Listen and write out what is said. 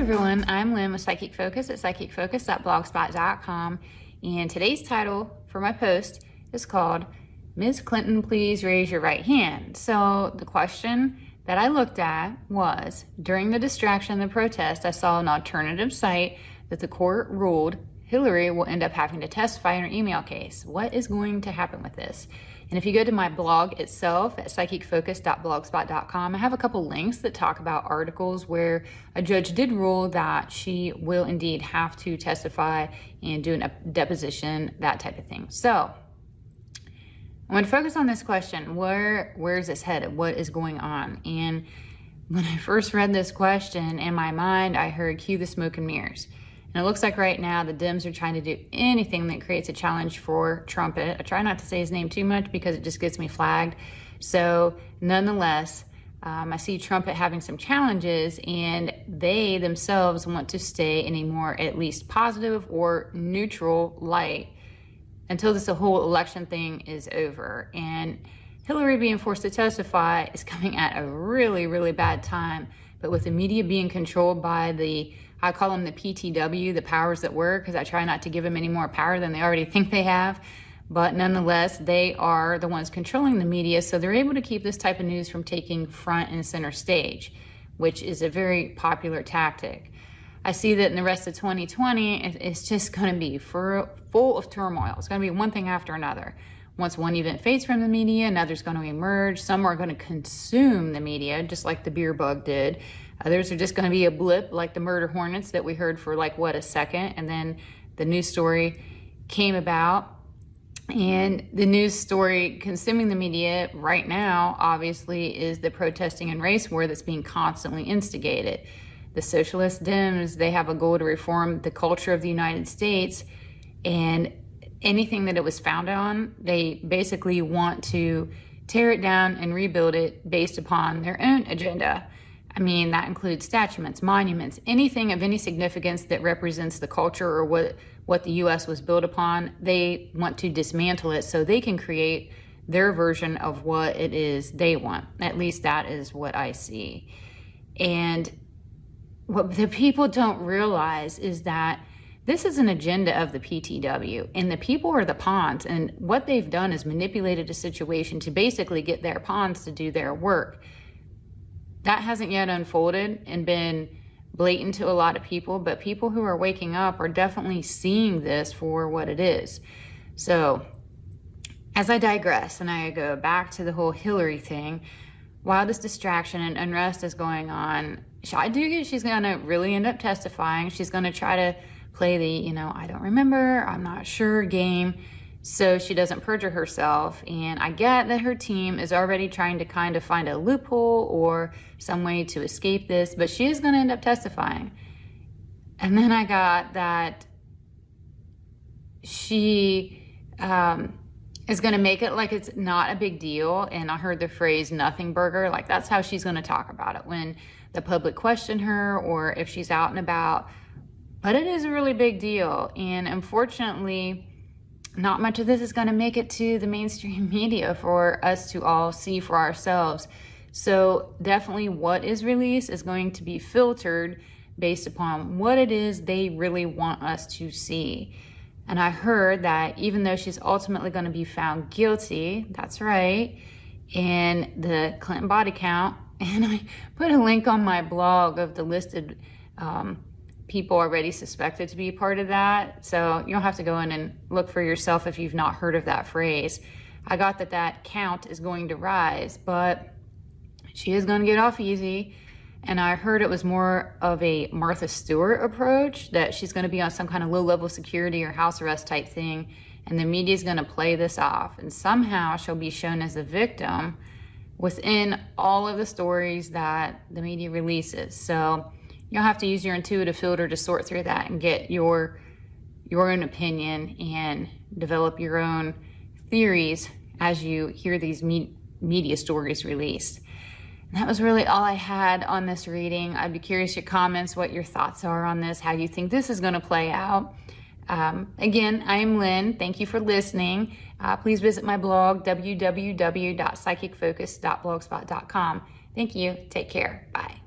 everyone, I'm Lynn with Psychic Focus at psychicfocus.blogspot.com, and today's title for my post is called Ms. Clinton, please raise your right hand. So the question that I looked at was, during the distraction of the protest, I saw an alternative site that the court ruled Hillary will end up having to testify in her email case. What is going to happen with this? And if you go to my blog itself at psychicfocus.blogspot.com, I have a couple links that talk about articles where a judge did rule that she will indeed have to testify and do a deposition, that type of thing. So I'm going to focus on this question. Where is this headed? What is going on? And when I first read this question, in my mind, I heard cue the smoke and mirrors. And it looks like right now the Dems are trying to do anything that creates a challenge for Trumpet. I try not to say his name too much because it just gets me flagged. So nonetheless, I see Trumpet having some challenges, and they themselves want to stay in a more at least positive or neutral light until this whole election thing is over. And Hillary being forced to testify is coming at a really, really bad time. But with the media being controlled by I call them the PTW, the powers that were, because I try not to give them any more power than they already think they have. But nonetheless, they are the ones controlling the media, so they're able to keep this type of news from taking front and center stage, which is a very popular tactic. I see that in the rest of 2020, it's just going to be full of turmoil. It's going to be one thing after another. Once one event fades from the media, another's going to emerge. Some are going to consume the media, just like the beer bug did. Others are just going to be a blip, like the murder hornets that we heard for a second, and then the news story came about. And the news story consuming the media right now, obviously, is the protesting and race war that's being constantly instigated. The socialist Dems, they have a goal to reform the culture of the United States, and anything that it was founded on, they basically want to tear it down and rebuild it based upon their own agenda. I mean, that includes statues, monuments, anything of any significance that represents the culture or what the U.S. was built upon. They want to dismantle it so they can create their version of what it is they want. At least that is what I see. And what the people don't realize is that this is an agenda of the PTW, and the people are the pawns, and what they've done is manipulated a situation to basically get their pawns to do their work. That hasn't yet unfolded and been blatant to a lot of people, but people who are waking up are definitely seeing this for what it is. So as I digress and I go back to the whole Hillary thing, while this distraction and unrest is going on, I do get she's going to really end up testifying. She's going to try to play the, I don't remember, I'm not sure game, so she doesn't perjure herself. And I get that her team is already trying to kind of find a loophole or some way to escape this, but she is going to end up testifying. And then I got that she is going to make it like it's not a big deal. And I heard the phrase nothing burger, like that's how she's going to talk about it when the public question her or if she's out and about. But it is a really big deal. And unfortunately, not much of this is going to make it to the mainstream media for us to all see for ourselves. So definitely what is released is going to be filtered based upon what it is they really want us to see. And I heard that even though she's ultimately going to be found guilty, that's right, in the Clinton body count, and I put a link on my blog of the listed people already suspected to be part of that. So you'll have to go in and look for yourself if you've not heard of that phrase. I got that count is going to rise, but she is going to get off easy. And I heard it was more of a Martha Stewart approach, that she's going to be on some kind of low-level security or house arrest type thing, and the media is going to play this off. And somehow she'll be shown as a victim within all of the stories that the media releases. So you'll have to use your intuitive filter to sort through that and get your own opinion and develop your own theories as you hear these media stories released. And that was really all I had on this reading. I'd be curious your comments, what your thoughts are on this, how you think this is going to play out. Again, I am Lynn. Thank you for listening. Please visit my blog, www.psychicfocus.blogspot.com. Thank you. Take care. Bye.